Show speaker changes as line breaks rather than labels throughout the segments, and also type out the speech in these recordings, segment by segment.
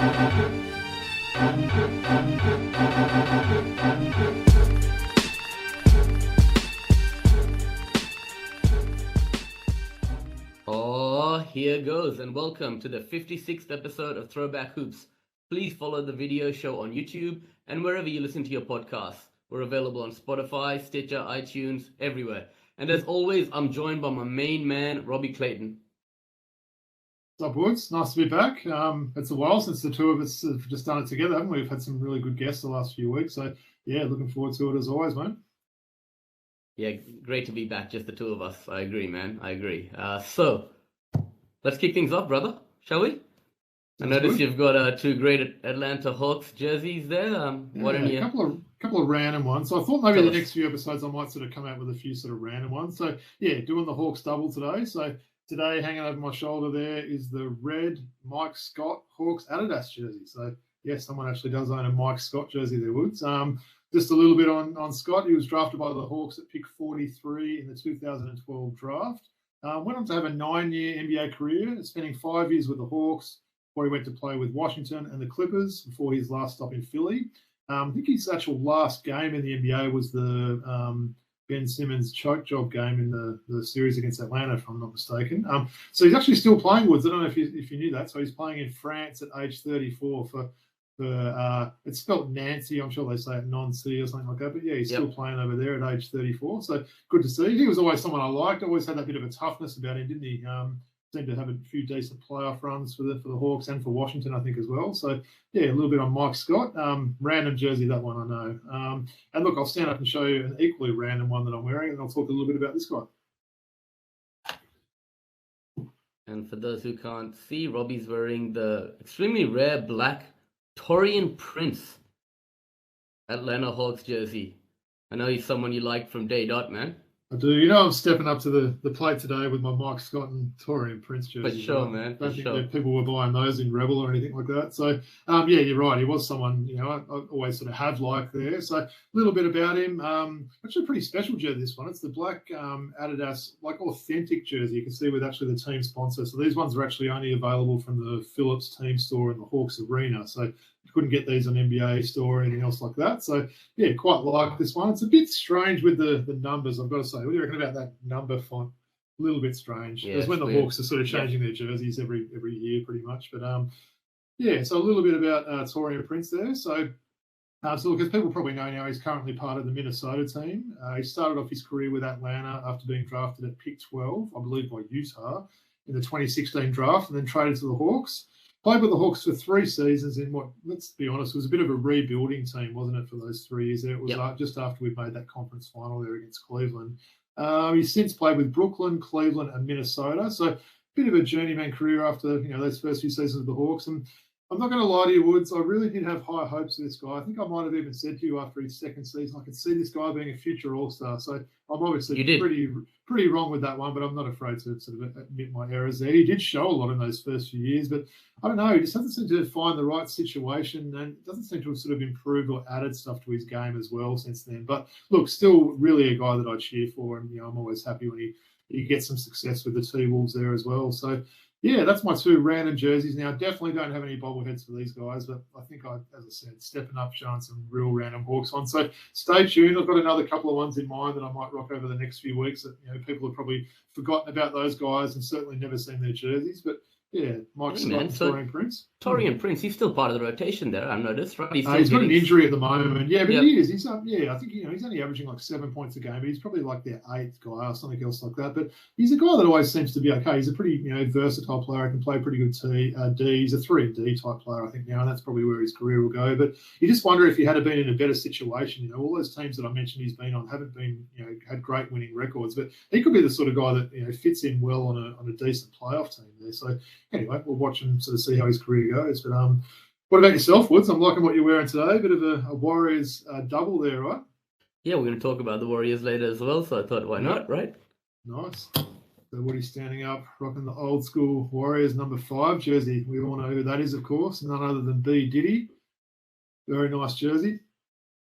Oh, here goes, and welcome to the 56th episode of Throwback Hoops. Please follow the video show on YouTube and wherever you listen to your podcasts. We're available on Spotify, Stitcher, iTunes, everywhere. And as always, I'm joined by my main man, Robbie Clayton.
What's up, Woods? Nice to be back. It's a while since the two of us have just done it together, haven't we? We've had some really good guests the last few weeks. So, yeah, looking forward to it as always, mate.
Yeah, great to be back, just the two of us. I agree, man. I agree. So, let's kick things off, brother, shall we? I notice you've got two great Atlanta Hawks jerseys there. Why don't you...
A couple of random ones. So I thought maybe the next few episodes I might sort of come out with a few sort of random ones. So, yeah, doing the Hawks double today. So today, hanging over my shoulder there is the red Mike Scott Hawks Adidas jersey. So, yeah, someone actually does own a Mike Scott jersey there, Woods. Just a little bit on Scott. He was drafted by the Hawks at pick 43 in the 2012 draft. Went on to have a 9-year NBA career, spending 5 years with the Hawks, before he went to play with Washington and the Clippers before his last stop in Philly. I think his actual last game in the NBA was the Ben Simmons choke job game in the series against Atlanta, if I'm not mistaken. So he's actually still playing, Woods. I don't know if you knew that. So he's playing in France at age 34 for it's spelled Nancy. I'm sure they say it non-C or something like that. But yeah, he's still playing over there at age 34. So good to see. He was always someone I liked. Always had that bit of a toughness about him, didn't he? Seemed to have a few decent playoff runs for the Hawks and for Washington, I think, as well. So yeah, a little bit on Mike Scott. Random jersey, that one I know. And look, I'll stand up and show you an equally random one that I'm wearing, and I'll talk a little bit about this guy.
And for those who can't see, Robbie's wearing the extremely rare black Taurean Prince Atlanta Hawks jersey. I know he's someone you like from day dot, man.
I do. You know, I'm stepping up to the plate today with my Mike Scott and Taurean Prince jersey.
For sure, man.
I don't think that people were buying those in Rebel or anything like that. So, yeah, you're right. He was someone, you know, I always sort of have liked there. So, a little bit about him. Actually, a pretty special jersey, this one. It's the black Adidas, like authentic jersey. You can see with actually the team sponsor. So, these ones are actually only available from the Phillips team store in the Hawks Arena. So, you couldn't get these on NBA store or anything else like that. So, yeah, quite like this one. It's a bit strange with the numbers, I've got to say. What do you reckon about that number font? A little bit strange.
Yeah,
because when the Hawks are sort of changing their jerseys every year pretty much. But, yeah, so a little bit about Taurean Prince there. So look, as people probably know now, he's currently part of the Minnesota team. He started off his career with Atlanta after being drafted at pick 12, I believe by Utah, in the 2016 draft, and then traded to the Hawks. Played with the Hawks for 3 seasons in what, let's be honest, was a bit of a rebuilding team, wasn't it, for those 3 years there? It was just after we made that conference final there against Cleveland. He's since played with Brooklyn, Cleveland, and Minnesota. So a bit of a journeyman career after, you know, those first few seasons of the Hawks. And I'm not going to lie to you, Woods, I really did have high hopes for this guy. I think I might have even said to you after his second season, I could see this guy being a future All-Star. So I'm obviously pretty wrong with that one, but I'm not afraid to sort of admit my errors there. He did show a lot in those first few years, but I don't know, he just doesn't seem to find the right situation and doesn't seem to have sort of improved or added stuff to his game as well since then. But look, still really a guy that I cheer for, and, you know, I'm always happy when he gets some success with the T-Wolves there as well. So, yeah, that's my 2 random jerseys. Now, I definitely don't have any bobbleheads for these guys, but I think as I said, stepping up, showing some real random Hawks on. So stay tuned. I've got another couple of ones in mind that I might rock over the next few weeks that, you know, people have probably forgotten about those guys and certainly never seen their jerseys. But yeah, Mike Scott and Taurean Prince.
Taurean Prince, he's still part of the rotation there, I've noticed, right? He's
got an injury at the moment. Yeah, but he is. He's I think, you know, he's only averaging like 7 points a game, but he's probably like their 8th guy or something else like that. But he's a guy that always seems to be okay. He's a pretty, you know, versatile player. He can play pretty good D. He's a 3-and-D type player, I think, now, and that's probably where his career will go. But you just wonder if he had been in a better situation. You know, all those teams that I mentioned he's been on haven't been, you know, had great winning records, but he could be the sort of guy that, you know, fits in well on a decent playoff team there. So anyway, we'll watch and sort of see how his career goes. But what about yourself, Woods? I'm liking what you're wearing today. A bit of a Warriors double there, right?
Yeah, we're going to talk about the Warriors later as well, so I thought, why not, right?
Nice. So Woody's standing up, rocking the old school Warriors number 5 jersey. We all know who that is, of course, none other than B. Diddy. Very nice jersey.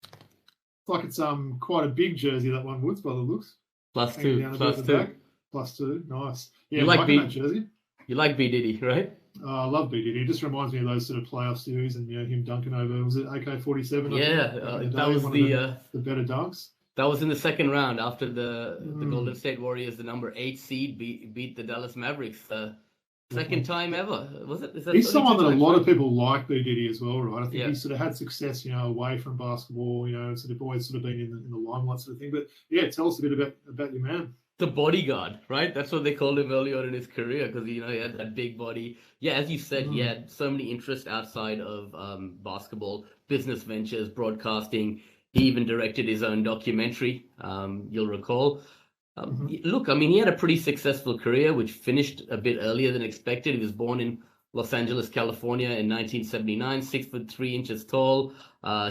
It's like it's quite a big jersey, that one, Woods, by the looks.
+2.
+2. Nice. Yeah,
you like
that jersey.
You like B. Diddy, right?
I love Big Diddy. It just reminds me of those sort of playoff series and him dunking over, was it AK-47?
Yeah, that was
the better dunks.
That was in the second round after the Golden State Warriors, the number 8 seed, beat the Dallas Mavericks. Second time ever, was it?
He's someone that a lot of people like, B. Diddy, as well, right? I think he sort of had success, away from basketball, sort of always sort of been in the limelight sort of thing. But yeah, tell us a bit about your man.
The bodyguard, right? That's what they called him early on in his career because he had that big body. Yeah, as you said, he had so many interests outside of basketball, business ventures, broadcasting. He even directed his own documentary. You'll recall. Look, I mean, he had a pretty successful career, which finished a bit earlier than expected. He was born in Los Angeles, California in 1979, 6'3" tall.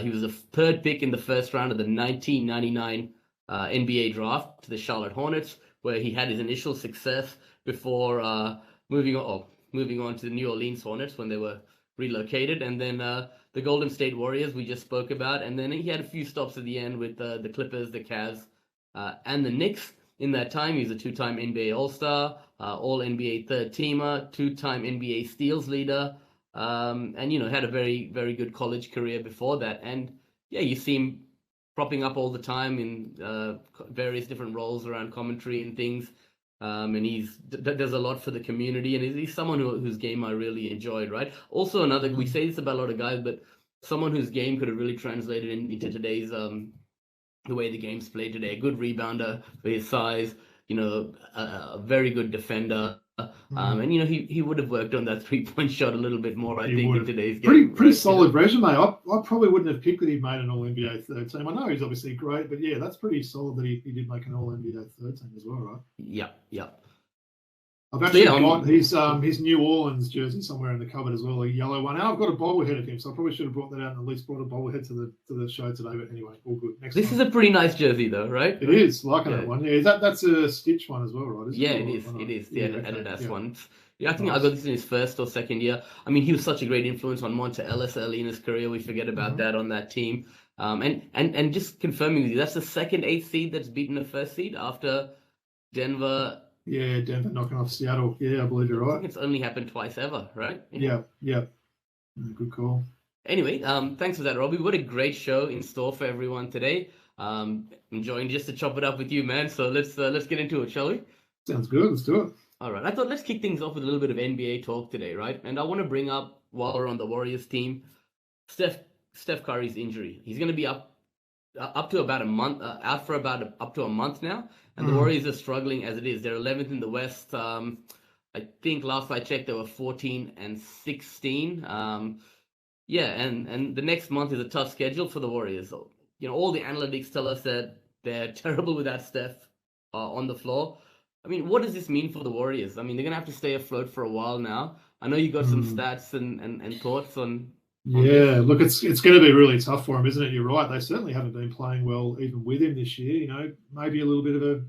He was the third pick in the first round of the 1999 NBA draft to the Charlotte Hornets, where he had his initial success before moving on to the New Orleans Hornets when they were relocated. And then the Golden State Warriors we just spoke about. And then he had a few stops at the end with the Clippers, the Cavs, and the Knicks. In that time, he was a 2-time NBA All-Star, All-NBA third-teamer, 2-time NBA steals leader, and, had a very, very good college career before that. And, yeah, you see him propping up all the time in various different roles around commentary and things. And he does a lot for the community. And he's someone whose game I really enjoyed, right? Also, we say this about a lot of guys, but someone whose game could have really translated into today's the way the game's played today. A good rebounder for his size, a very good defender. And he would have worked on that 3-point shot a little bit more, I think, in today's game.
Pretty solid resume. I probably wouldn't have picked that he'd made an All-NBA third team. I know he's obviously great, but yeah, that's pretty solid that he did make an All-NBA third team as well, right?
Yeah.
I've actually got his New Orleans jersey somewhere in the cupboard as well, a yellow one. And I've got a bobblehead of him, so I probably should have brought that out and at least brought a bobblehead to the show today. But anyway, all good.
This is a pretty nice jersey, though, right?
It is. Liking that one. Yeah, that's a Stitch one as well, right?
Yeah, it is. It is. The Adidas one. Yeah, I think I got this in his first or second year. I mean, he was such a great influence on Monta Ellis early in his career. We forget about that on that team. And just confirming with you, that's the second 8th seed that's beaten the first seed after Denver.
Yeah, Denver knocking off Seattle. Yeah, I believe you're right.
I think it's only happened twice ever, right?
Yeah. Good call.
Anyway, thanks for that, Robbie. What a great show in store for everyone today. Enjoying just to chop it up with you, man. So let's get into it, shall we?
Sounds good. Let's do it.
All right. I thought let's kick things off with a little bit of NBA talk today, right? And I want to bring up, while we're on the Warriors team, Steph Curry's injury. He's going to be up to about a month, out for up to a month now. And the Warriors are struggling as it is. They're 11th in the West. I think last I checked, they were 14 and 16. And the next month is a tough schedule for the Warriors. All the analytics tell us that they're terrible without Steph on the floor. I mean, what does this mean for the Warriors? I mean, they're going to have to stay afloat for a while now. I know you got some stats and thoughts on
Yeah, look, it's going to be really tough for him, isn't it? You're right. They certainly haven't been playing well even with him this year. Maybe a little bit of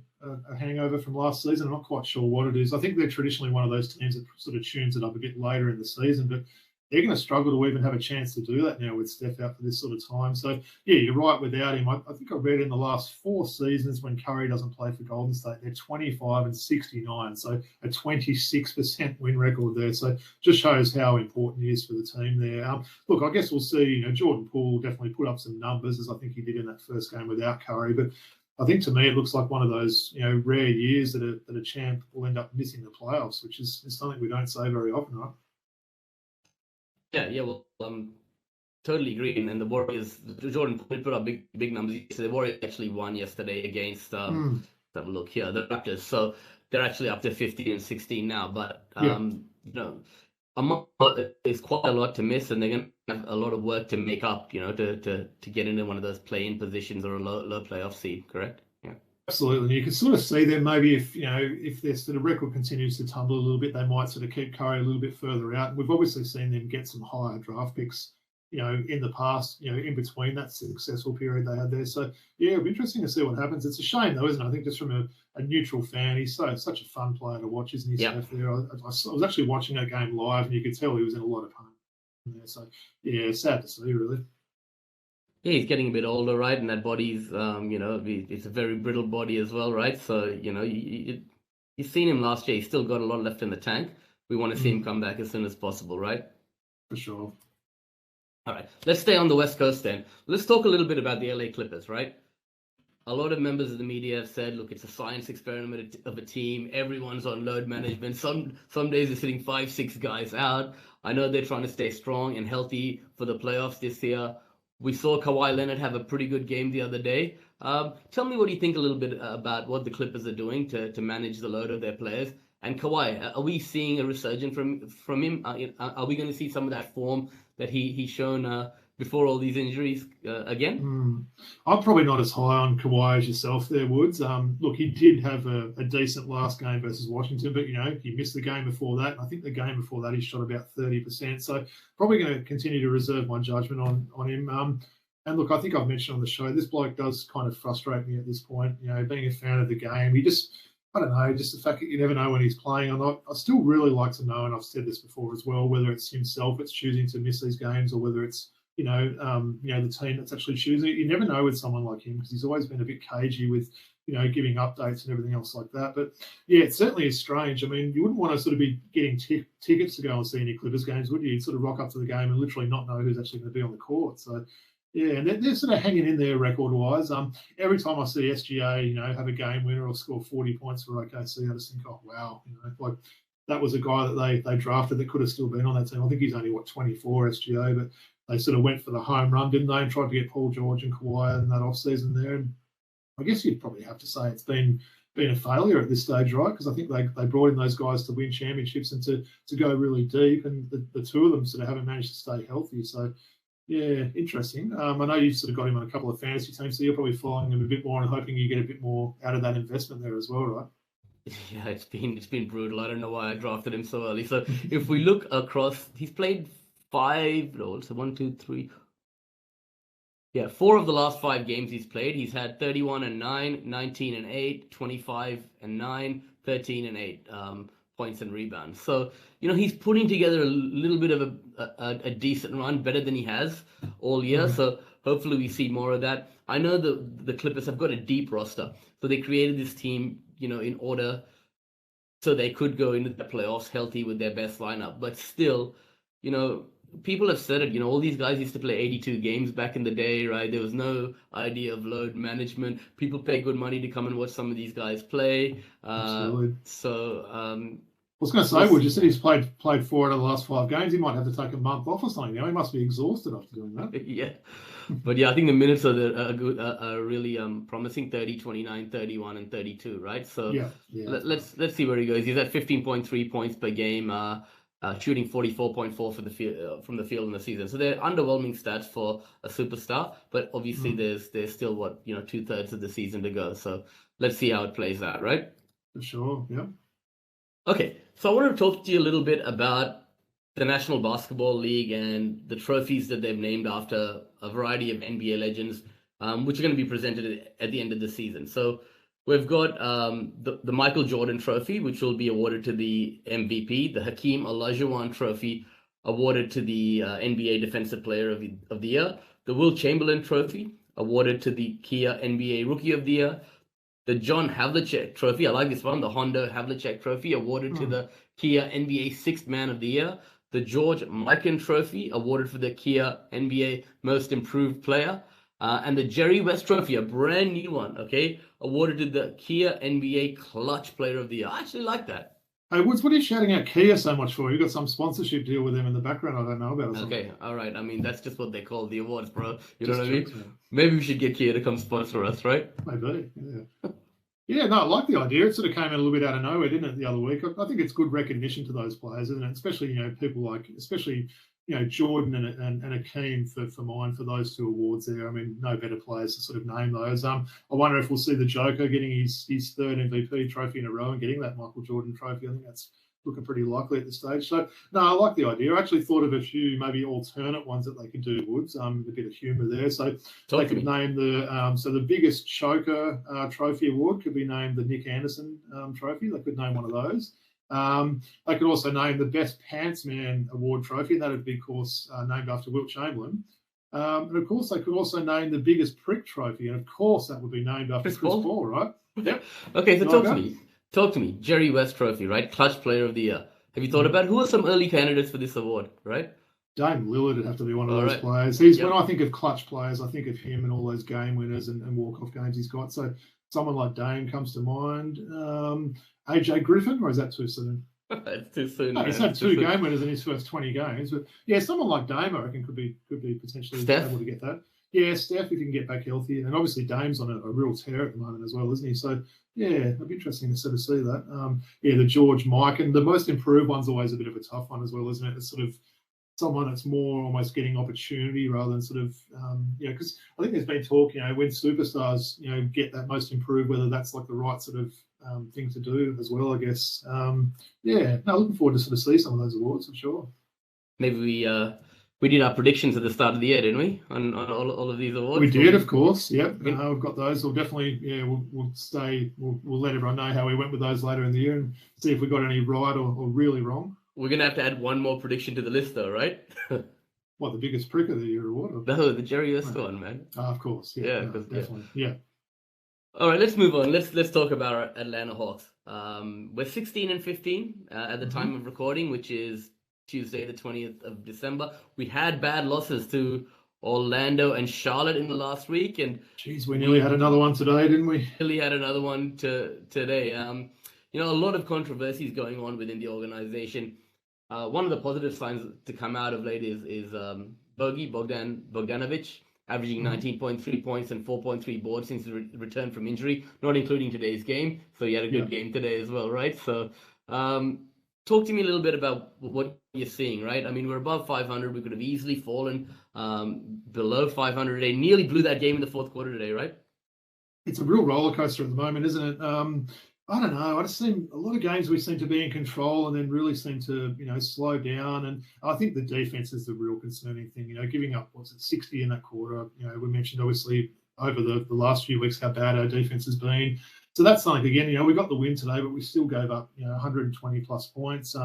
a hangover from last season. I'm not quite sure what it is. I think they're traditionally one of those teams that sort of tunes it up a bit later in the season, but they're going to struggle to even have a chance to do that now with Steph out for this sort of time. So, yeah, you're right without him. I think I read in the last 4 seasons when Curry doesn't play for Golden State, they're 25 and 69, so a 26% win record there. So just shows how important he is for the team there. Look, I guess we'll see. Jordan Poole definitely put up some numbers, as I think he did in that first game without Curry, but I think to me it looks like one of those rare years that a champ will end up missing the playoffs, which is something we don't say very often, right?
Yeah, well, totally agree. And the Warriors, Jordan put up big numbers. So the Warriors actually won yesterday against, let's have a look here, the Raptors. So they're actually up to 15 and 16 now. But, a month is quite a lot to miss, and they're going to have a lot of work to make up, to get into one of those play-in positions or a low playoff seed, correct? Yeah.
Absolutely. You can sort of see them maybe if their sort of record continues to tumble a little bit, they might sort of keep Curry a little bit further out. We've obviously seen them get some higher draft picks, in the past, in between that successful period they had there. So, yeah, it'll be interesting to see what happens. It's a shame, though, isn't it? I think just from a neutral fan, he's such a fun player to watch, isn't he, Steph, there? I was actually watching that game live, and you could tell he was in a lot of pain there. So, yeah, sad to see, really.
Yeah, he's getting a bit older, right? And that body's, it's a very brittle body as well, right? So, you've seen him last year. He's still got a lot left in the tank. we want to see him come back as soon as possible, right?
For sure.
All right, let's stay on the West Coast then. Let's talk a little bit about the LA Clippers, right? A lot of members of the media have said, look, it's a science experiment of a team. Everyone's on load management. Some days they're sitting 5-6 guys out. I know they're trying to stay strong and healthy for the playoffs this year. We saw Kawhi Leonard have a pretty good game the other day. Tell me what you think a little bit about what the Clippers are doing to manage the load of their players. And Kawhi, are we seeing a resurgence from him? Are we going to see some of that form that he's shown before all these injuries again?
I'm probably not as high on Kawhi as yourself there, Woods. Look, he did have a decent last game versus Washington, but, he missed the game before that. And I think the game before that he shot about 30%. So probably going to continue to reserve my judgment on him. And look, I think I've mentioned on the show, this bloke does kind of frustrate me at this point, being a fan of the game. He just, I don't know, just the fact that you never know when he's playing or not. I still really like to know, and I've said this before as well, whether it's himself that's choosing to miss these games or whether it's the team that's actually choosing it. You never know with someone like him because he's always been a bit cagey with, giving updates and everything else like that. But yeah, it certainly is strange. I mean, you wouldn't want to sort of be getting tickets to go and see any Clippers games, would you? You'd sort of rock up to the game and literally not know who's actually going to be on the court. So yeah, and they're sort of hanging in there record-wise. Every time I see SGA, have a game winner or score 40 points for OKC, I just think, oh wow, like that was a guy that they drafted that could have still been on that team. I think he's only 24 SGA, but they sort of went for the home run, didn't they, and tried to get Paul George and Kawhi in that off-season there. And I guess you'd probably have to say it's been a failure at this stage, right? Because I think they brought in those guys to win championships and to go really deep, and the two of them sort of haven't managed to stay healthy. So, yeah, interesting. I know you've sort of got him on a couple of fantasy teams, so you're probably following him a bit more and hoping you get a bit more out of that investment there as well, right?
Yeah, it's been brutal. I don't know why I drafted him so early. So if we look across, he's played 5 roles. So 1, 2, 3. Yeah, 4 of the last 5 games he's played. He's had 31-9, 19-8, 25-9, 13-8 points and rebounds. So, he's putting together a little bit of a decent run, better than he has all year. So hopefully we see more of that. I know the Clippers have got a deep roster. So they created this team, in order so they could go into the playoffs healthy with their best lineup. But still, people have said it, all these guys used to play 82 games back in the day, right? There was no idea of load management. People pay good money to come and watch some of these guys play.
Absolutely.
So,
I was going to say, Wood, you said he's played 4 out of the last 5 games. He might have to take a month off or something. He must be exhausted after doing that.
Yeah. But yeah, I think the minutes are really promising. 30, 29, 31, and 32, right? So
yeah.
Let's see where he goes. He's at 15.3 points per game. Shooting 44.4 from the field in the season. So they're underwhelming stats for a superstar, but obviously there's still 2/3 of the season to go. So let's see how it plays out, right?
For sure, yeah.
Okay, so I want to talk to you a little bit about the National Basketball League and the trophies that they've named after a variety of NBA legends, which are going to be presented at the end of the season. So we've got the Michael Jordan Trophy, which will be awarded to the MVP, the Hakeem Olajuwon Trophy, awarded to the NBA Defensive Player of the Year, the Will Chamberlain Trophy, awarded to the Kia NBA Rookie of the Year, the John Havlicek Trophy, I like this one, the Honda Havlicek Trophy, awarded to the Kia NBA Sixth Man of the Year, the George Mikan Trophy, awarded for the Kia NBA Most Improved Player, and the Jerry West Trophy, a brand new one, okay, awarded to the Kia NBA Clutch Player of the Year. I actually like that.
Hey, Woods, what are you shouting out Kia so much for? You've got some sponsorship deal with them in the background I don't know about.
Okay, all right. I mean, that's just what they call the awards, bro. You know what I mean? Yeah. Maybe we should get Kia to come sponsor us, right?
Maybe, yeah. Yeah, no, I like the idea. It sort of came in a little bit out of nowhere, didn't it, the other week? I think it's good recognition to those players, isn't it? Especially, people like, Jordan and Hakeem for mine, for those 2 awards there. I mean, no better players to sort of name those. I wonder if we'll see the Joker getting his 3rd MVP trophy in a row and getting that Michael Jordan trophy. I think that's looking pretty likely at this stage. So, no, I like the idea. I actually thought of a few maybe alternate ones that they could do, Woods, a bit of humour there. So they could name the biggest choker trophy award could be named the Nick Anderson trophy. They could name one of those. They could also name the Best Pantsman Award trophy, and that would be, of course, named after Wilt Chamberlain. And, of course, they could also name the Biggest Prick trophy, and, of course, that would be named after Chris Paul, right? Yep.
Okay, so talk to me. Jerry West Trophy, right? Clutch Player of the Year. Have you thought about who are some early candidates for this award, right?
Dame Lillard would have to be one of those
Right.
players. He's when I think of clutch players, I think of him and all those game winners and walk-off games he's got. So someone like Dame comes to mind. AJ Griffin, or is that too soon?
It's too soon.
No, he's had 2 game winners in his first 20 games. But yeah, someone like Dame, I reckon, could be potentially able to get that. Yeah, Steph, if he can get back healthy. And obviously Dame's on a real tear at the moment as well, isn't he? So, yeah, it'd be interesting to sort of see that. The George Mike, and the most improved one's always a bit of a tough one as well, isn't it? It's sort of someone that's more almost getting opportunity rather than sort of, because I think there's been talk, when superstars, get that most improved, whether that's like the right sort of thing to do as well, I guess. Looking forward to sort of see some of those awards, I'm sure.
Maybe we did our predictions at the start of the year, didn't we? On all of these awards.
We did, of course. Yep, we've got those. We'll definitely, we'll stay. We'll let everyone know how we went with those later in the year and see if we got any right or really wrong.
We're gonna have to add one more prediction to the list, though, right?
What, the biggest prick of the year award?
No, the Jerry West one, man.
Of course. Yeah, definitely. Yeah.
All right, let's move on. Let's talk about our Atlanta Hawks. We're 16-15 at the time of recording, which is Tuesday, the 20th of December. We had bad losses to Orlando and Charlotte in the last week, and
we nearly had another one today, didn't we?
Nearly had another one today. A lot of controversies going on within the organization. One of the positive signs to come out of late is Bogdanovic averaging 19.3 points and 4.3 boards since he returned from injury, not including today's game. So he had a good game today as well, right? So talk to me a little bit about what you're seeing, right? I mean, we're above 500. We could have easily fallen below 500 today. Nearly blew that game in the fourth quarter today, right?
It's a real roller coaster at the moment, isn't it? I don't know. I just seem a lot of games we seem to be in control and then really seem to, slow down. And I think the defense is the real concerning thing. Giving up 60 in that quarter. We mentioned obviously over the last few weeks how bad our defense has been. So that's something again. We got the win today, but we still gave up 120 plus points.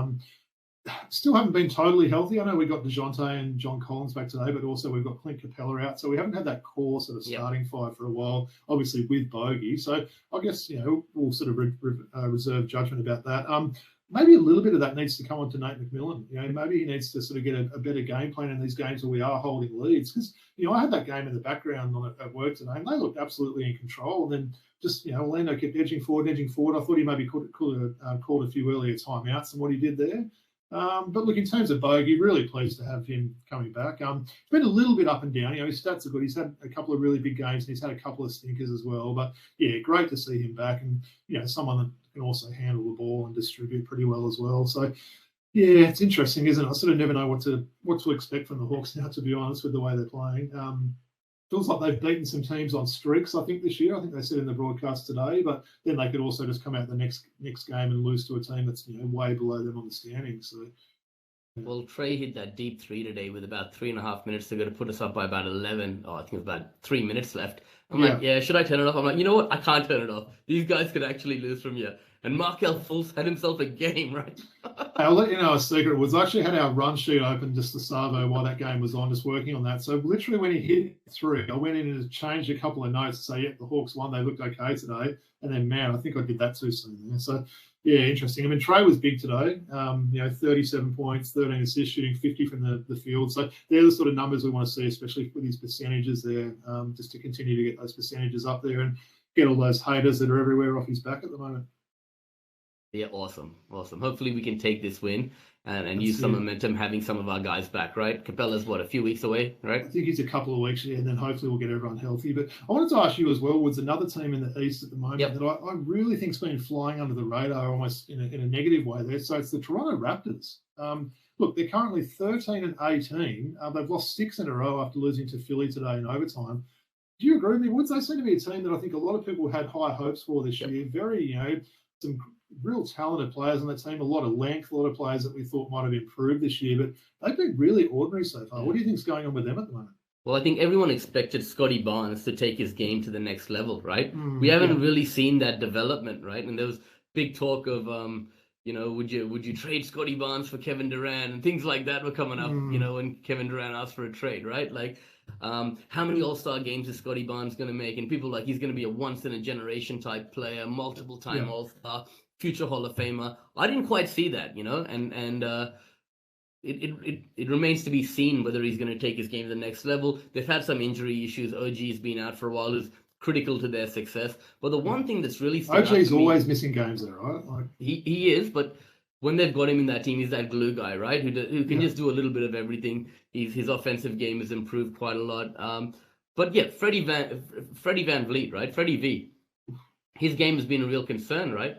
Still haven't been totally healthy. I know we got DeJounte and John Collins back today, but also we've got Clint Capella out. So we haven't had that core sort of starting five for a while, obviously with Bogey. So I guess, we'll sort of reserve judgment about that. Maybe a little bit of that needs to come on to Nate McMillan. Maybe he needs to sort of get a better game plan in these games where we are holding leads. Because, I had that game in the background at work today, and they looked absolutely in control. And then just, Orlando kept edging forward. I thought he maybe could have called a few earlier timeouts than what he did there. But look, in terms of Bogey, really pleased to have him coming back. It's been a little bit up and down. His stats are good. He's had a couple of really big games and he's had a couple of stinkers as well. But yeah, great to see him back and, someone that can also handle the ball and distribute pretty well as well. So yeah, it's interesting, isn't it? I sort of never know what to expect from the Hawks now, to be honest, with the way they're playing. Feels like they've beaten some teams on streaks, I think, this year. I think they said in the broadcast today, but then they could also just come out the next game and lose to a team that's way below them on the standings. So,
yeah. Well, Trey hit that deep three today with about 3.5 minutes to go to put us up by about 11. I think it was about 3 minets left. I'm like, should I turn it off? I'm like, you know what? I can't turn it off. These guys could actually lose from here. And Markelle Fultz had himself a game, right?
I'll let you know a secret. Was actually had our run sheet open just to Savo while that game was on, just working on that. So literally when he hit three, I went in and changed a couple of notes to say, the Hawks won. They looked okay today. And then, man, I think I did that too soon there. So, yeah, interesting. I mean, Trey was big today. 37 points, 13 assists, shooting 50 from the field. So they're the sort of numbers we want to see, especially with these percentages there, just to continue to get those percentages up there and get all those haters that are everywhere off his back at the moment.
Yeah, awesome. Hopefully we can take this win and use some momentum, having some of our guys back, right? Capella's, a few weeks away, right?
I think he's a couple of weeks, and then hopefully we'll get everyone healthy. But I wanted to ask you as well, Woods, another team in the East at the moment that I really think's been flying under the radar almost in a negative way there. So it's the Toronto Raptors. Look, they're currently 13-18. They've lost 6 in a row after losing to Philly today in overtime. Do you agree with me, Woods? They seem to be a team that I think a lot of people had high hopes for this year. Very, some real talented players on that team, a lot of length, a lot of players that we thought might have improved this year, but they've been really ordinary so far. What do you think's going on with them at the moment?
Well, I think everyone expected Scotty Barnes to take his game to the next level, right? We haven't really seen that development, right? And there was big talk of, would you trade Scotty Barnes for Kevin Durant, and things like that were coming up, when Kevin Durant asked for a trade, right? Like, how many All-Star games is Scotty Barnes going to make? And people he's going to be a once-in-a-generation type player, multiple-time All-Star. future Hall of Famer. I didn't quite see that, and it remains to be seen whether he's going to take his game to the next level. They've had some injury issues. OG's been out for a while, who's critical to their success. But the one thing that's really
OG's always missing games there, right? Like,
he is, but when they've got him in that team, he's that glue guy, right? Who can just do a little bit of everything. His offensive game has improved quite a lot. But yeah, Freddie Van Vliet, right? Freddie V. His game has been a real concern, right?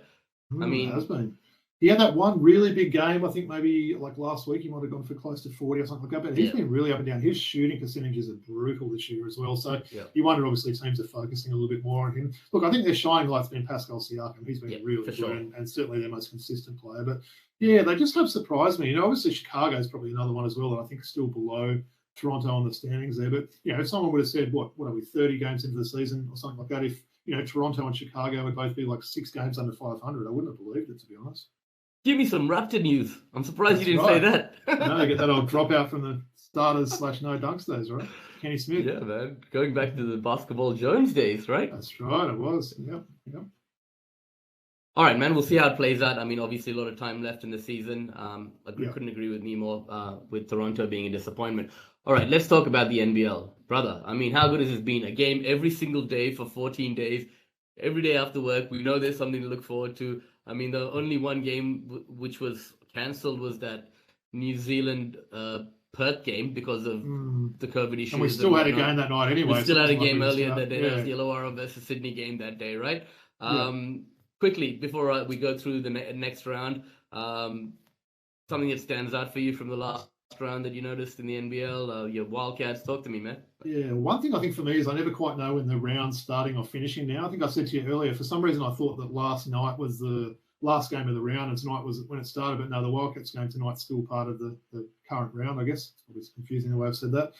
I mean,
it has been. He had that one really big game. I think maybe like last week he might have gone for close to 40 or something like that. But he's been really up and down. His shooting percentages are brutal this year as well. So you wonder, obviously, teams are focusing a little bit more on him. Look, I think their shining light's been Pascal Siakam. He's been really good and certainly their most consistent player. But yeah, they just have surprised me. Obviously Chicago's probably another one as well that I think is still below Toronto on the standings there. But if someone would have said, what are we, 30 games into the season or something like that, if Toronto and Chicago would both be like 6 games under 500, I wouldn't have believed it, to be honest.
Give me some Raptor news. I'm surprised you didn't say that.
No, they get that old dropout from the starters / no dunks days, right? Kenny Smith.
Yeah, man. Going back to the Basketball Jones days, right?
That's right, it was. Yep.
All right, man. We'll see how it plays out. I mean, obviously, a lot of time left in the season. I couldn't agree with me more with Toronto being a disappointment. All right, let's talk about the NBL. Brother, I mean, how good has this been? A game every single day for 14 days. Every day after work, we know there's something to look forward to. I mean, the only one game which was cancelled was that New Zealand Perth game because of the COVID issues.
And we still had a game that night anyway.
We still had a game earlier that day. That was the Illawarra versus Sydney game that day, right? Quickly, before we go through the next round, something that stands out for you from the last round that you noticed in the NBL, your Wildcats. Talk to me, man.
Yeah, one thing I think for me is I never quite know when the round's starting or finishing now. I think I said to you earlier, for some reason I thought that last night was the last game of the round and tonight was when it started, but no, the Wildcats game tonight's still part of the current round, I guess. It's confusing the way I've said that.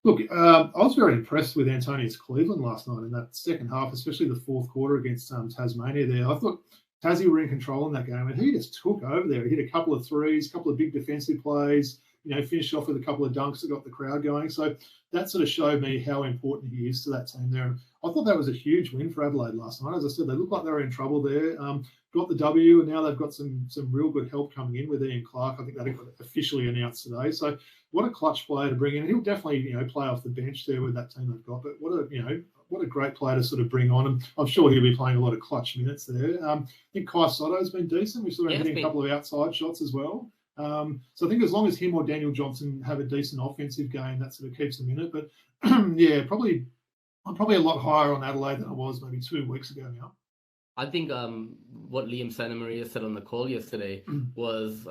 Look, I was very impressed with Antonius Cleveland last night in that second half, especially the fourth quarter against Tasmania there. I thought Tassie were in control in that game, and he just took over there. He hit a couple of threes, a couple of big defensive plays, finished off with a couple of dunks that got the crowd going. So that sort of showed me how important he is to that team there. And I thought that was a huge win for Adelaide last night. As I said, they looked like they were in trouble there. Got the W, and now they've got some real good help coming in with Ian Clark. I think that got officially announced today. So what a clutch player to bring in. He'll definitely, play off the bench there with that team they've got. But what a great player to sort of bring on. And I'm sure he'll be playing a lot of clutch minutes there. I think Kai Sotto's been decent. We've sort of hitting a couple of outside shots as well. So I think as long as him or Daniel Johnson have a decent offensive game, that sort of keeps them in it. But I'm probably a lot higher on Adelaide than I was maybe 2 weeks ago now.
I think what Liam Santamaria said on the call yesterday was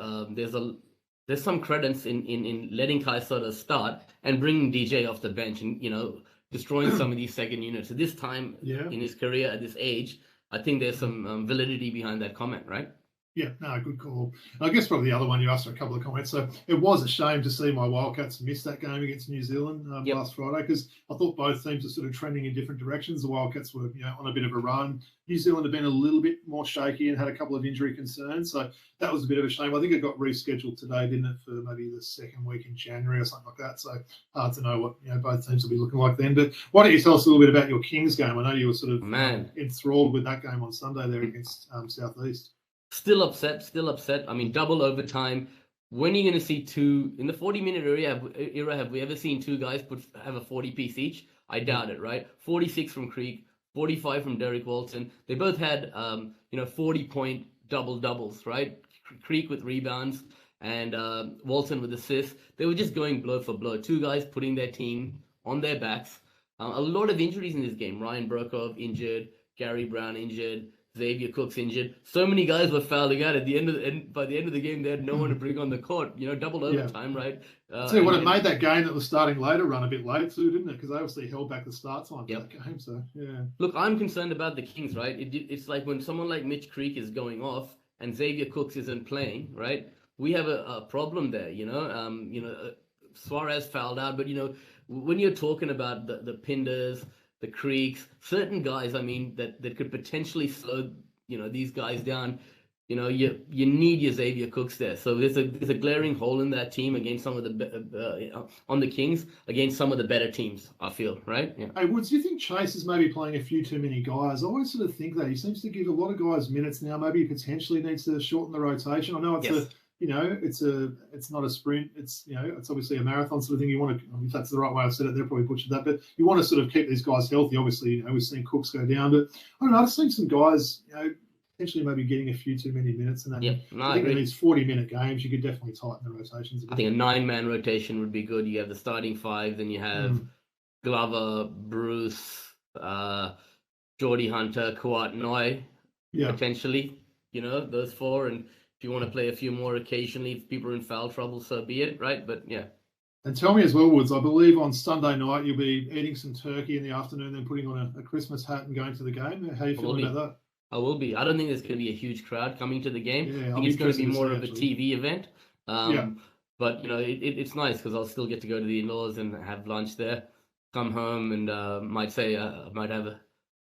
there's some credence in letting Kai Sotto start and bringing DJ off the bench and destroying some of these second units. At this time in his career, at this age, I think there's some validity behind that comment, right?
Yeah, no, good call. I guess probably the other one, you asked for a couple of comments. So it was a shame to see my Wildcats miss that game against New Zealand last Friday, because I thought both teams are sort of trending in different directions. The Wildcats were on a bit of a run. New Zealand have been a little bit more shaky and had a couple of injury concerns. So that was a bit of a shame. I think it got rescheduled today, didn't it, for maybe the second week in January or something like that. So hard to know what both teams will be looking like then. But why don't you tell us a little bit about your Kings game? I know you were sort of enthralled with that game on Sunday there against Southeast.
Still upset. I mean, double overtime. When are you going to see two in the 40-minute era? Have we ever seen two guys have a 40-piece each? I doubt it, right? 46 from Creek, 45 from Derek Walton. They both had 40-point doubles, right? Creek with rebounds and Walton with assists. They were just going blow for blow. Two guys putting their team on their backs. A lot of injuries in this game. Ryan Brokov injured, Gary Brown injured, Xavier Cook's injured. So many guys were fouling out. By the end of the game, they had no one to bring on the court. Double overtime, right?
So what it made that game that was starting later run a bit late too, didn't it? Because they obviously held back the start time for that game. So yeah.
Look, I'm concerned about the Kings, right? It's like when someone like Mitch Creek is going off and Xavier Cooks isn't playing, right? We have a problem there. Suarez fouled out, but when you're talking about the Pinders, the Creeks, certain guys, I mean, that could potentially slow, these guys down. You know, you need your Xavier Cooks there. So there's a glaring hole in that team against some of the on the Kings against some of the better teams. I feel, right? Yeah.
Hey Woods, do you think Chase is maybe playing a few too many guys? I always sort of think that he seems to give a lot of guys minutes now. Maybe he potentially needs to shorten the rotation. I know it's it's not a sprint. It's it's obviously a marathon sort of thing. You want to, if that's the right way I've said it, they're probably butchered that, but you want to sort of keep these guys healthy. Obviously, we've seen Cooks go down, but I don't know. I've seen some guys, potentially maybe getting a few too many minutes, and then I think in these 40-minute games, you could definitely tighten the rotations a bit.
I think a 9-man rotation would be good. You have the starting 5, then you have Glover, Bruce, Geordie Hunter, Kawhi Noi, potentially. Those 4, and if you want to play a few more occasionally, if people are in foul trouble, so be it, right? But yeah.
And tell me as well, Woods, I believe on Sunday night you'll be eating some turkey in the afternoon, then putting on a Christmas hat and going to the game. How are you feeling about that?
I will be. I don't think there's going to be a huge crowd coming to the game. I think it's going to be more of a TV event. But, it's nice because I'll still get to go to the in-laws and have lunch there, come home, and I might have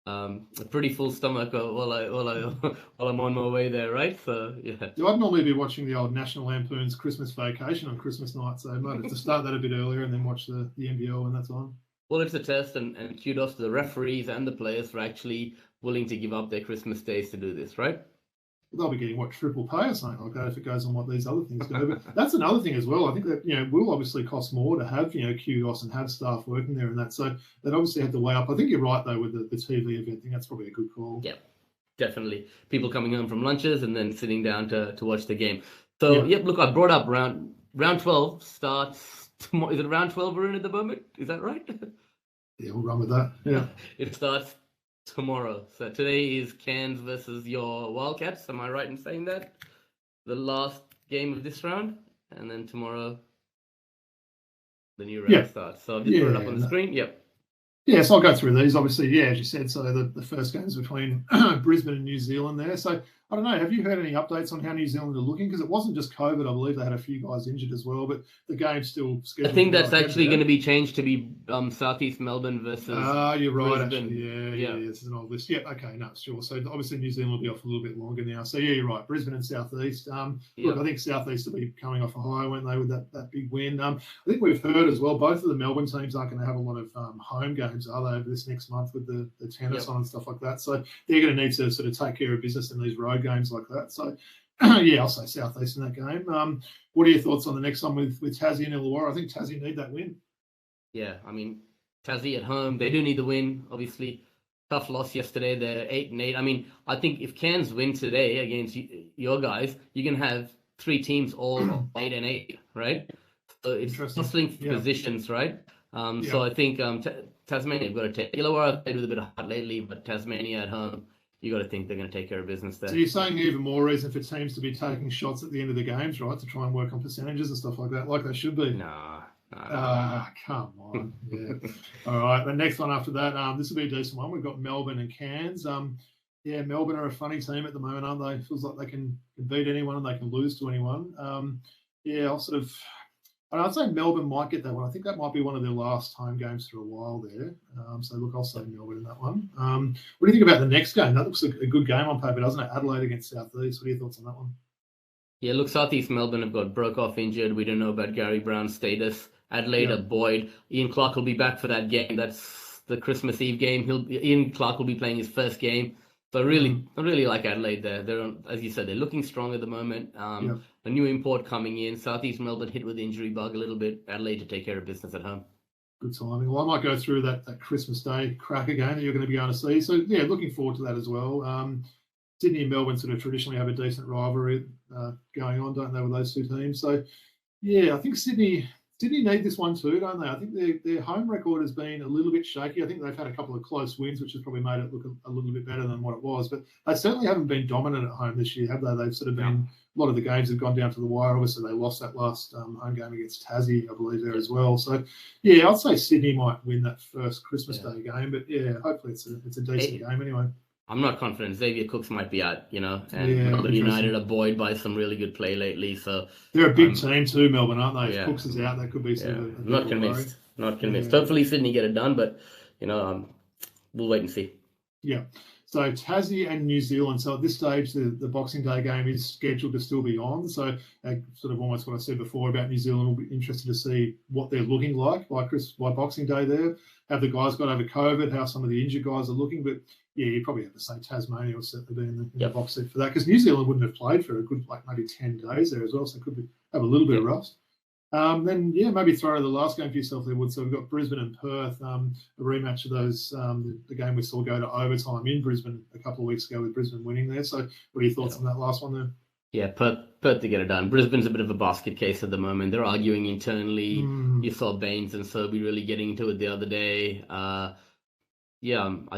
a pretty full stomach while I'm on my way there, right? So, yeah. I'd
normally be watching the old National Lampoon's Christmas Vacation on Christmas night, so I might have to start that a bit earlier and then watch the NBL when that's on.
Well, it's a test, and kudos to the referees and the players for actually willing to give up their Christmas days to do this, right?
They'll be getting triple pay or something like that if it goes on what these other things go. But that's another thing as well. I think that will obviously cost more to have kudos and have staff working there and that. So they'd obviously have to weigh up. I think you're right though with the TV event thing. That's probably a good call.
Yeah, definitely. People coming home from lunches and then sitting down to watch the game. So look, I brought up round 12 starts tomorrow. Is it round 12 we're in at the moment? Is that right?
Yeah, we'll run with that. Yeah.
It starts tomorrow. So today is Cairns versus your Wildcats. Am I right in saying that? The last game of this round. And then tomorrow, the new round starts. So I've just put it up on the screen. Yep.
Yeah, so I'll go through these. Obviously, as you said, so the first game's between Brisbane and New Zealand there. So I don't know, have you heard any updates on how New Zealand are looking? Because it wasn't just COVID, I believe they had a few guys injured as well, but the game's still scheduled.
I think that's actually going to be changed to be Southeast Melbourne versus
you're right,
Brisbane.
Actually. Yeah, this is an old list. Yeah, okay, no, sure. So obviously New Zealand will be off a little bit longer now. So yeah, you're right, Brisbane and Southeast. Look, I think Southeast will be coming off a high, weren't they, with that big win. I think we've heard as well, both of the Melbourne teams aren't going to have a lot of home games, are they, over this next month with the tennis on and stuff like that. So they're going to need to sort of take care of business in these road games like that. So, I'll say Southeast in that game. What are your thoughts on the next one with Tassie and Illawarra? I think Tassie need that win.
Yeah, I mean, Tassie at home, they do need the win, obviously. Tough loss yesterday. They're 8-8. I mean, I think if Cairns win today against your guys, you can have 3 teams all 8-8, right? So it's hustling for positions, right? So I think Tasmania have got to take Illawarra. Played with a bit of heart lately, but Tasmania at home, you got to think they're going to take care of business there.
So you're saying even more reason for teams to be taking shots at the end of the games, right? To try and work on percentages and stuff like that, like they should be.
Nah.
Come on. Yeah. All right. The next one after that, this will be a decent one. We've got Melbourne and Cairns. Melbourne are a funny team at the moment, aren't they? It feels like they can beat anyone and they can lose to anyone. I'd say Melbourne might get that one. I think that might be one of their last home games for a while there. So, look, I'll say Melbourne in that one. What do you think about the next game? That looks a good game on paper, doesn't it? Adelaide against Southeast. What are your thoughts on that one?
Yeah, look, Southeast Melbourne have got Brokoff injured. We don't know about Gary Brown's status. Adelaide are Boyd. Ian Clark will be back for that game. That's the Christmas Eve game. Ian Clark will be playing his first game. So I really like Adelaide there. They're, as you said, they're looking strong at the moment. A new import coming in. Southeast Melbourne hit with the injury bug a little bit. Adelaide to take care of business at home.
Good timing. Well, I might go through that Christmas Day cracker game that you're going to be going to see. So, yeah, looking forward to that as well. Sydney and Melbourne sort of traditionally have a decent rivalry going on, don't they, with those two teams? So, yeah, I think Sydney need this one too, don't they? I think their home record has been a little bit shaky. I think they've had a couple of close wins, which has probably made it look a little bit better than what it was. But they certainly haven't been dominant at home this year, have they? They've sort of been a lot of the games have gone down to the wire. Obviously, they lost that last home game against Tassie, I believe, there as well. So, yeah, I'd say Sydney might win that first Christmas Day game. But, yeah, hopefully it's a decent game anyway.
I'm not confident. Xavier Cooks might be out, and Melbourne United are buoyed by some really good play lately. So
they're a big team too, Melbourne, aren't they? If Cooks is out, that could be
not convinced. Not convinced. Hopefully Sydney get it done, but we'll wait and see.
Yeah. So Tassie and New Zealand. So at this stage, the Boxing Day game is scheduled to still be on. So sort of almost what I said before about New Zealand. We'll be interested to see what they're looking like by Boxing Day there. Have the guys got over COVID? How some of the injured guys are looking? But yeah, you probably have to say Tasmania will certainly be in the box seat for that, because New Zealand wouldn't have played for a good maybe 10 days there as well. So could have a little bit of rust. Then, maybe throw to the last game for yourself there, Wood. So we've got Brisbane and Perth, a rematch of those, the game we saw go to overtime in Brisbane a couple of weeks ago with Brisbane winning there. So what are your thoughts on that last one there?
Yeah, Perth to get it done. Brisbane's a bit of a basket case at the moment. They're arguing internally. You saw Baines and Sobey really getting into it the other day. I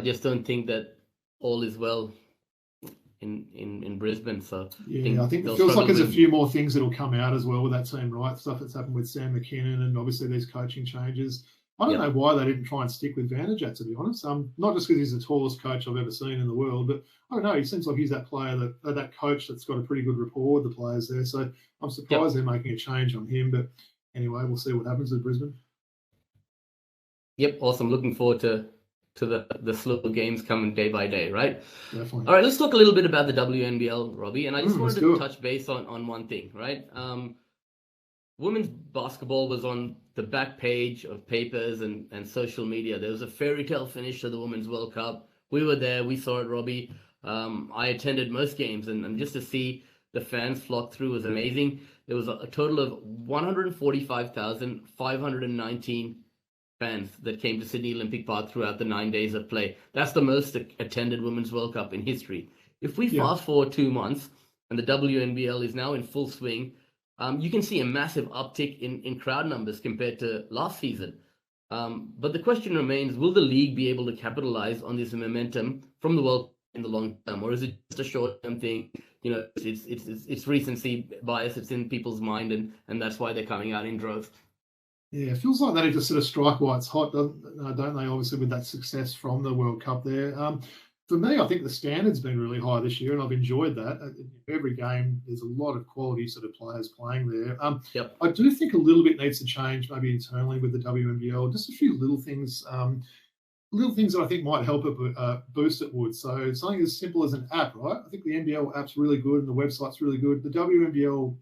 just don't think that all is well in Brisbane. So
I think it feels like there's a few more things that'll come out as well with that team, right? Stuff that's happened with Sam McKinnon and obviously these coaching changes. I don't know why they didn't try and stick with Vanderjagt, to be honest. Not just because he's the tallest coach I've ever seen in the world, but I don't know. He seems like he's that player, that coach that's got a pretty good rapport with the players there. So I'm surprised they're making a change on him. But anyway, we'll see what happens with Brisbane.
Yep, awesome. Looking forward to the slow games coming day by day, right?
Definitely.
All right, let's talk a little bit about the WNBL, Robbie. And I just wanted to touch base on one thing, right? Women's basketball was on the back page of papers and social media. There was a fairy tale finish to the Women's World Cup. We were there. We saw it, Robbie. I attended most games, and just to see the fans flock through was amazing. There was a total of 145,519 fans that came to Sydney Olympic Park throughout the 9 days of play. That's the most attended Women's World Cup in history. If we fast forward 2 months and the WNBL is now in full swing, you can see a massive uptick in crowd numbers compared to last season. But the question remains, will the league be able to capitalize on this momentum from the World Cup in the long term, or is it just a short-term thing? It's recency bias. It's in people's mind, and that's why they're coming out in droves.
Yeah, it feels like they need to sort of strike while it's hot, don't they? Obviously, with that success from the World Cup there. For me, I think the standard's been really high this year, and I've enjoyed that. Every game, there's a lot of quality sort of players playing there. I do think a little bit needs to change, maybe internally with the WNBL. Just a few little things that I think might help it boost it, Would. So something as simple as an app, right? I think the NBL app's really good and the website's really good. The WNBL,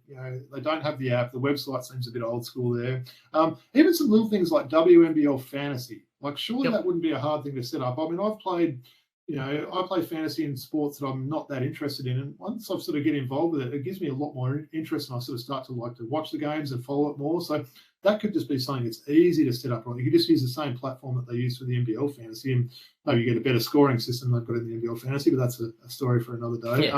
they don't have the app. The website seems a bit old school there. Even some little things like WNBL fantasy. Like, surely that wouldn't be a hard thing to set up. I mean, I've played, I play fantasy in sports that I'm not that interested in. And once I sort of get involved with it, it gives me a lot more interest, and I sort of start to like to watch the games and follow it more. So that could just be something that's easy to set up. Right? You could just use the same platform that they use for the NBL fantasy, and maybe you get a better scoring system they've got in the NBL fantasy, but that's a story for another day.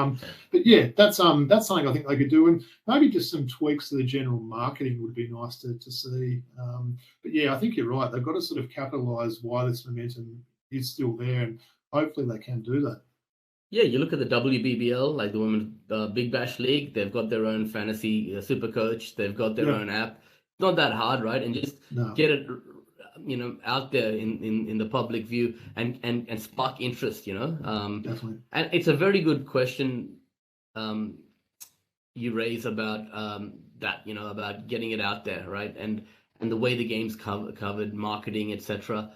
But yeah, that's something I think they could do, and maybe just some tweaks to the general marketing would be nice to see. But yeah, I think you're right. They've got to sort of capitalise why this momentum is still there, and hopefully they can do that.
Yeah, you look at the WBBL, like the Women's Big Bash League. They've got their own fantasy super coach. They've got their own app. Not that hard, right? And just get it, out there in the public view and spark interest,
Definitely.
And it's a very good question you raise about that, about getting it out there, right? And the way the game's covered, marketing, etc.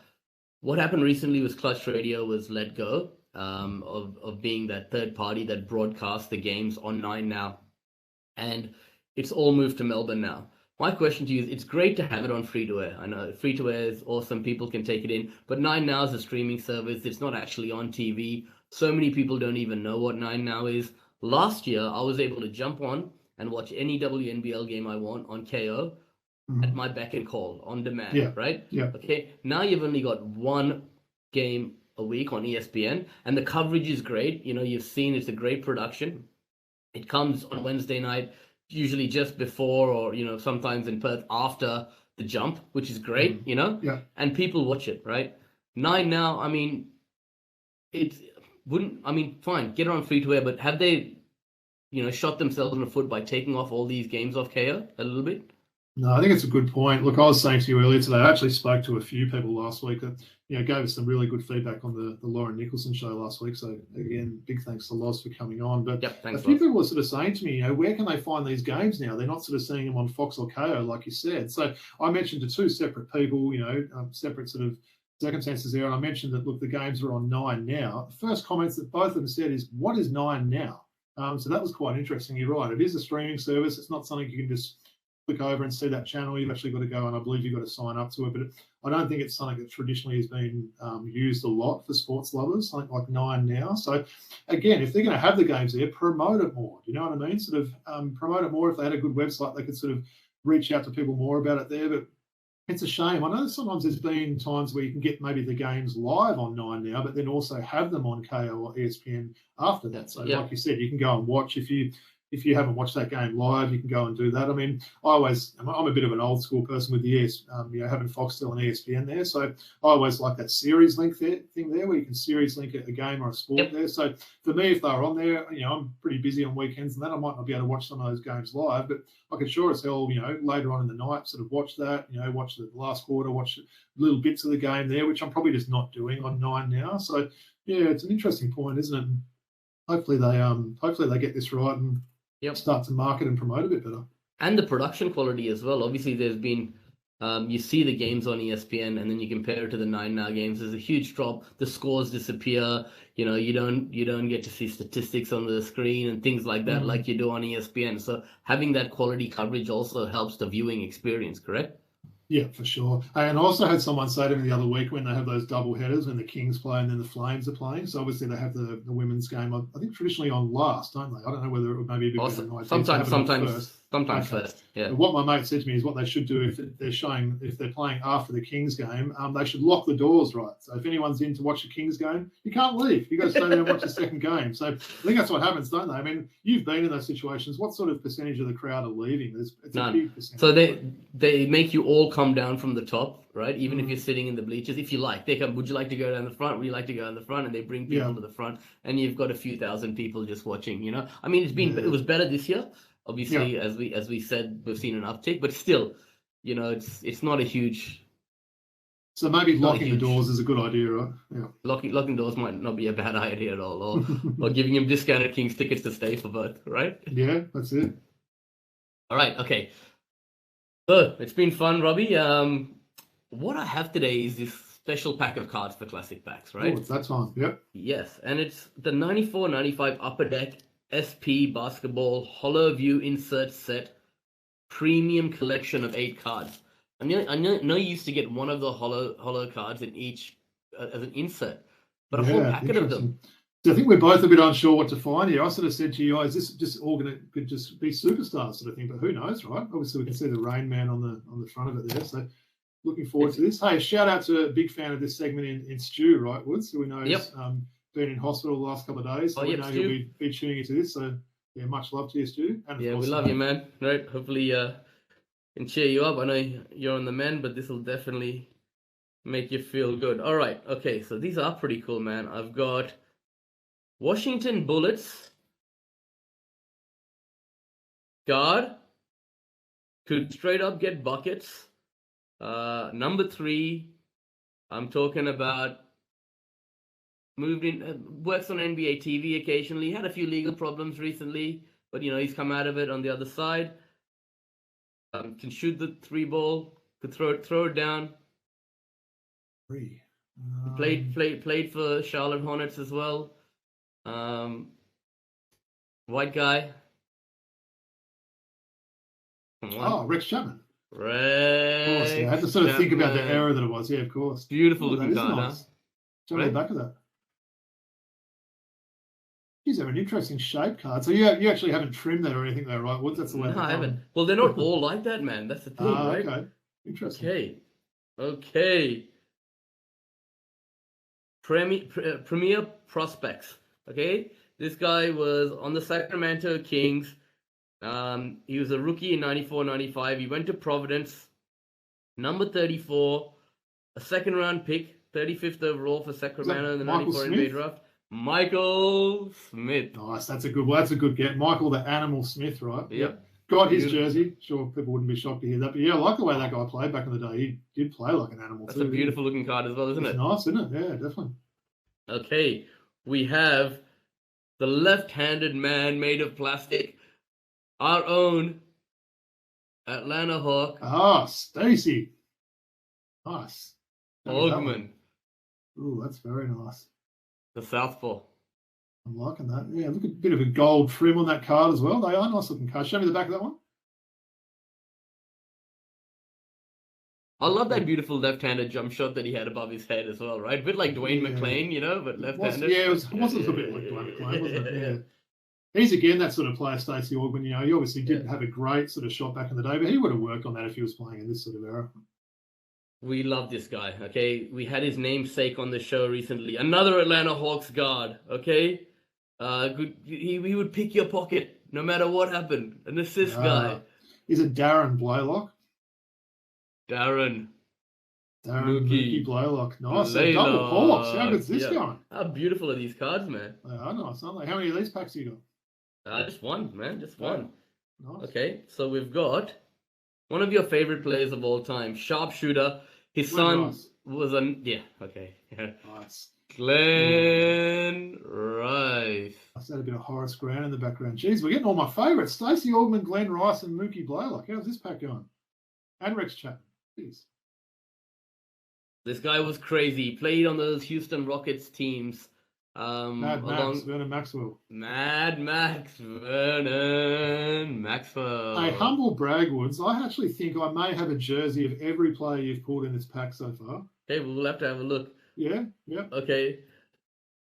What happened recently was Clutch Radio was let go of being that third party that broadcasts the games on 9 Now, and it's all moved to Melbourne now. My question to you is, it's great to have it on free-to-air. I know free-to-air is awesome. People can take it in. But 9 Now is a streaming service. It's not actually on TV. So many people don't even know what 9 Now is. Last year, I was able to jump on and watch any WNBL game I want on KO at my beck and call, on demand, right?
Yeah.
Okay, now you've only got one game a week on ESPN, and the coverage is great. You've seen it's a great production. It comes on Wednesday night, usually just before, or sometimes in Perth after the jump, which is great, and people watch it, right? 9 Now, I mean, fine, get it on free to air, but have they shot themselves in the foot by taking off all these games off KO a little bit?
No, I think it's a good point. Look, I was saying to you earlier today, I actually spoke to a few people last week that gave us some really good feedback on the Lauren Nicholson show last week. So again, big thanks to Loz for coming on. But
thanks,
a few people were sort of saying to me, where can they find these games now? They're not sort of seeing them on Fox or KO, like you said. So I mentioned to two separate people, separate sort of circumstances there. And I mentioned that, look, the games are on 9 now. The first comments that both of them said is, what is 9 now? So that was quite interesting. You're right. It is a streaming service. It's not something you can just click over and see that channel. You've actually got to go, and I believe you've got to sign up to it. But I don't think it's something that traditionally has been used a lot for sports lovers, something like 9 now. So, again, if they're going to have the games there, promote it more. Do you know what I mean? Sort of promote it more. If they had a good website, they could sort of reach out to people more about it there. But it's a shame. I know sometimes there's been times where you can get maybe the games live on 9 now, but then also have them on KO or ESPN after that. So, like you said, you can go and watch. If you haven't watched that game live, you can go and do that. I mean, I'm a bit of an old school person with the having Foxtel and ESPN there. So I always like that series link thing there, where you can series link a game or a sport there. So for me, if they're on there, I'm pretty busy on weekends and that, I might not be able to watch some of those games live, but I could sure as hell, later on in the night, sort of watch that, watch the last quarter, watch little bits of the game there, which I'm probably just not doing on 9 now. So yeah, it's an interesting point, isn't it? Hopefully they get this right and start to market and promote a bit better.
And the production quality as well. Obviously, there's been, you see the games on ESPN, and then you compare it to the 9 now games. There's a huge drop. The scores disappear. You don't get to see statistics on the screen and things like that, like you do on ESPN. So having that quality coverage also helps the viewing experience. Correct?
Yeah, for sure. And I also had someone say to me the other week, when they have those double headers, when the Kings play and then the Flames are playing. So obviously they have the women's game, I think traditionally on last, don't they? I don't know whether it would maybe be a bit of an idea.
Sometimes first. Yeah.
But what my mate said to me is what they should do if they're playing after the Kings game, they should lock the doors, right? So if anyone's in to watch the Kings game, you can't leave. You got to stay there and watch the second game. So I think that's what happens, don't they? I mean, you've been in those situations. What sort of percentage of the crowd are leaving? It's
None.
A big percentage.
So they make you all come down from the top, right? Even if you're sitting in the bleachers, if you like, they come. Would you like to go down the front? Would you like to go in the front? And they bring people to the front, and you've got a few thousand people just watching. I mean, it was better this year. Obviously, as we said, we've seen an uptick, but still, it's not a huge.
So maybe locking the doors is a good idea, right? Yeah.
Locking doors might not be a bad idea at all, or giving him discounted Kings tickets to stay for both, right?
Yeah, that's it.
All right, okay. So it's been fun, Robbie. What I have today is this special pack of cards for Classic Packs, right?
Oh, it's that time. Yep.
Yes, and it's the 94-95 Upper Deck SP Basketball Hollow View Insert Set Premium Collection of 8 cards. I know you used to get one of the hollow cards in each as an insert, but a whole packet of them.
So I think we're both a bit unsure what to find here. I sort of said to you, is this just all going to just be superstars sort of thing? But who knows, right? Obviously, we can see the Rain Man on the front of it there. So looking forward to this. Hey, shout out to a big fan of this segment in Stu, right, Woods, who we know has been in hospital the last couple of days. So we know he'll be tuning into this. So yeah, much love to you, Stu. And
we love you, man. Right? Hopefully, can cheer you up. I know you're on the mend, but this will definitely make you feel good. All right. Okay. So these are pretty cool, man. I've got Washington Bullets guard could straight up get buckets. Number 3, I'm talking about, moved in, works on NBA TV occasionally. Had a few legal problems recently, but he's come out of it on the other side. Can shoot the 3 ball, could throw it down.
3.
Played for Charlotte Hornets as well. White guy. Come on.
Oh, Rex Chapman.
Rex.
Of course, yeah. I had to sort of think about the era that it was. Yeah, of course.
Beautiful looking card,
nice.
huh?
Show me the back of that. Geez, they're an interesting shape card. So you actually haven't trimmed that or anything though, right? Woods? That's the way.
No, I haven't. Well, they're not all like that, man. That's the thing, right?
Okay. Interesting.
Okay. Premier Prospects. Okay, this guy was on the Sacramento Kings. He was a rookie in 94-95. He went to Providence, number 34, a second-round pick, 35th overall for Sacramento in the 94 NBA draft. Michael Smith.
Nice. That's a good get. Michael the Animal Smith, right?
Yep.
Got his jersey. Sure, people wouldn't be shocked to hear that. But yeah, I like the way that guy played back in the day. He did play like an animal.
That's a beautiful looking card as well, isn't it?
It's nice, isn't it? Yeah, definitely.
Okay, we have the left-handed man made of plastic, our own Atlanta Hawk.
Stacey. Nice.
Hogman.
Ooh, that's very nice.
The Southpaw.
I'm liking that. Yeah, look, a bit of a gold trim on that card as well. They are nice looking cards. Show me the back of that one.
I love that beautiful left-handed jump shot that he had above his head as well, right? A bit like Dwayne McClain, you know, but left-handed.
Yeah, it was a little bit like Dwayne McClain, wasn't it? Yeah. He's again that sort of player, Stacey Augman. You know, he obviously didn't have a great sort of shot back in the day, but he would have worked on that if he was playing in this sort of era.
We love this guy, okay? We had his namesake on the show recently. Another Atlanta Hawks guard, okay? Good. He would pick your pocket no matter what happened. An assist guy.
Is it Darren Blaylock?
Darren
Mookie Blaylock. Nice. Double Hawks. How good's this going?
How beautiful are these cards, man?
They are nice, aren't they? How many of these packs you got?
Just one, man. Just one.
Nice.
Okay, so we've got one of your favorite players of all time, sharpshooter. His son was okay.
Nice.
Glenn Rice.
I said a bit of Horace Grant in the background. Jeez, we're getting all my favourites. Stacey Augman, Glenn Rice, and Mookie Blaylock. How's this pack going? And Rex Chapman. Jeez.
This guy was crazy. He played on those Houston Rockets teams.
Vernon Maxwell.
Mad Max Vernon Maxwell.
Hey, humble brag, Woods. I actually think I may have a jersey of every player you've pulled in this pack so far.
Okay, we'll have to have a look.
Yeah.
Okay.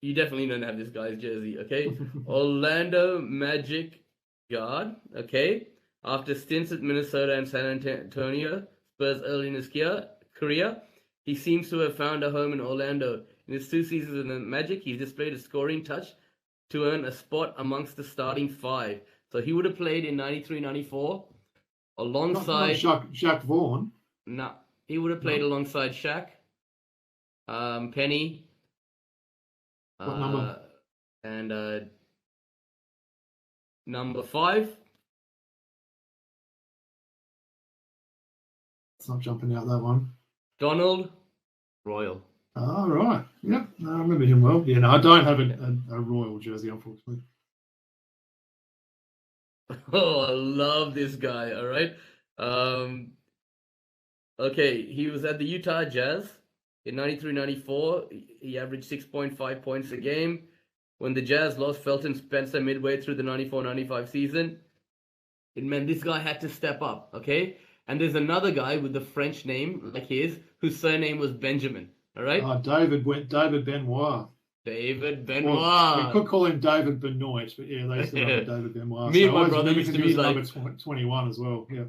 You definitely don't have this guy's jersey, okay? Orlando Magic guard, okay? After stints at Minnesota and San Antonio, Spurs early in his career, he seems to have found a home in Orlando. In his 2 seasons in the Magic, he's displayed a scoring touch to earn a spot amongst the starting 5. So he would have played in 93-94 alongside...
Not Jacques Vaughn.
No, he would have played alongside Shaq, Penny,
what number?
And number 5.
It's not jumping out that one.
Donald Royal.
Oh, right. Yep. No, I remember him well. Yeah, no, I don't have a Royal jersey, unfortunately.
Oh, I love this guy, all right? Okay, he was at the Utah Jazz in 93-94. He averaged 6.5 points a game. When the Jazz lost Felton Spencer midway through the 94-95 season, it meant this guy had to step up, okay? And there's another guy with the French name like his, whose surname was Benjamin. All right.
David Benoit.
David Benoit.
Well, we could call him David Benoit, but yeah, they used to know David Benoit.
Me and my brother used to be like
number 21 as well. Yeah.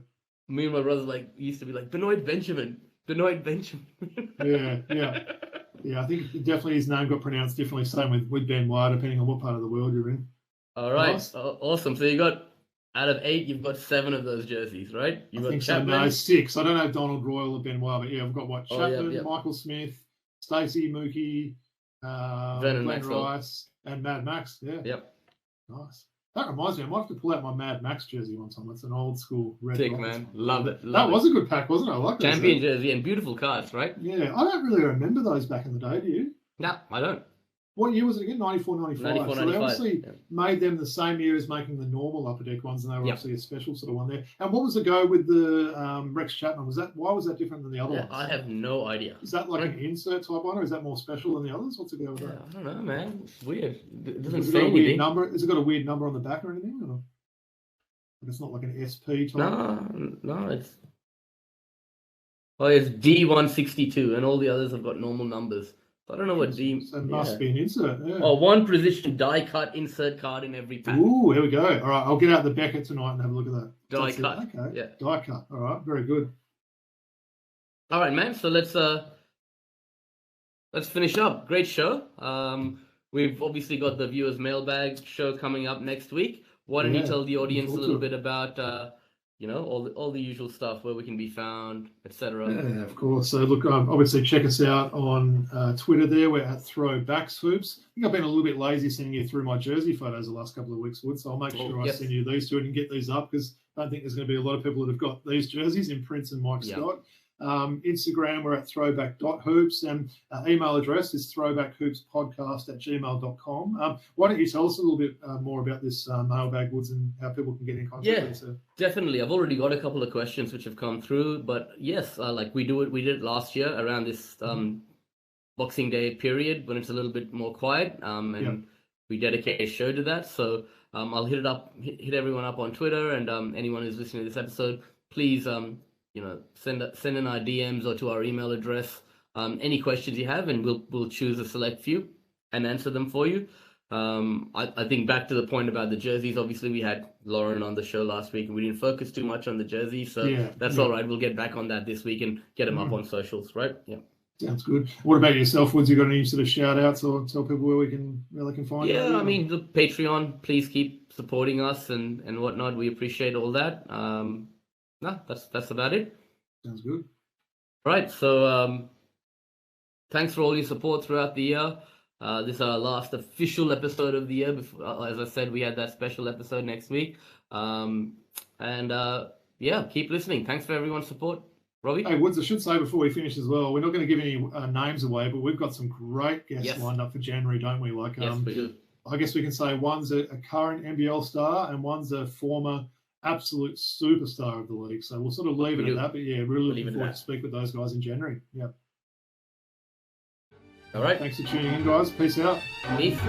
Me and my brother used to be like Benoit Benjamin.
Yeah. I think definitely his name got pronounced differently. Same with Benoit, depending on what part of the world you're in.
All right. Nice. Awesome. So you got. Out of 8, you've got 7 of those jerseys, right?
I think Chapman. So. No, 6. I don't know Donald Royal or Benoit, but yeah, I've got Chapman, Michael Smith, Stacey, Mookie,
Glenn
Rice, and Mad Max. Yeah.
Yep.
Nice. That reminds me, I might have to pull out my Mad Max jersey one time. It's an old school red.
Sick, man. Love it.
That was a good pack, wasn't it? I like that.
Champion jersey and beautiful cards, right?
Yeah. I don't really remember those back in the day, do you?
No, I don't.
What year was it again? 94, 95. So they obviously made them the same year as making the normal Upper Deck ones, and they were obviously a special sort of one there. And what was the go with the Rex Chapman? Why was that different than the other ones?
I have no idea.
Is that like an insert type one, or is that more special than the others? What's the go with that?
I don't know, man. It's weird. It doesn't
say anything. Has it got a weird number on the back or anything? Or? It's not like an SP type?
No, it's... Oh, it's D162, and all the others have got normal numbers. I don't know what D...
So it must be an insert, yeah.
Oh, one precision die cut insert card in every pack.
Ooh, here we go. All right, I'll get out the Beckett tonight and have a look at that.
Die cut.
Okay. Yeah. Die cut. All right, very good.
All right, man. So let's finish up. Great show. We've obviously got the viewers mailbag show coming up next week. Why don't you tell the audience a little bit about all the usual stuff, where we can be found, etc.
Yeah, of course. So look, obviously check us out on Twitter there. We're at Throwback Hoops. I think I've been a little bit lazy sending you through my jersey photos the last couple of weeks, Wood, so I'll make sure I send you these two and get these up, because I don't think there's going to be a lot of people that have got these jerseys in Prince and Mike Scott. Instagram, we're at throwback.hoops, and email address is throwbackhoops.podcast@gmail.com. Why don't you tell us a little bit more about this mailbag, Woods, and how people can get in contact with you?
Definitely. I've already got a couple of questions which have come through, but yes, we did it last year around this Boxing Day period when it's a little bit more quiet, and we dedicate a show to that. So I'll hit everyone up on Twitter, and anyone who's listening to this episode, please send in our DMs or to our email address any questions you have, and we'll choose a select few and answer them for you. I think back to the point about the jerseys, obviously we had Lauren on the show last week and we didn't focus too much on the jerseys, so that's all right. We'll get back on that this week and get them up on socials, right? Yeah.
Sounds good. What about yourself, Woods? You got any sort of shout outs or tell people where they can find you?
Yeah, I mean, the Patreon, please keep supporting us and whatnot. We appreciate all that. That's about it.
Sounds good.
Right. So thanks for all your support throughout the year. This is our last official episode of the year. Before, as I said, we had that special episode next week. Keep listening. Thanks for everyone's support. Robbie?
Hey, Woods, I should say before we finish as well, we're not going to give any names away, but we've got some great guests lined up for January, don't we?
Yes, we do.
I guess we can say one's a current NBL star and one's a former absolute superstar of the league. So we'll sort of leave it at that. But yeah, really looking forward to speak with those guys in January. Yeah.
All right.
Thanks for tuning in, guys. Peace out.
Peace.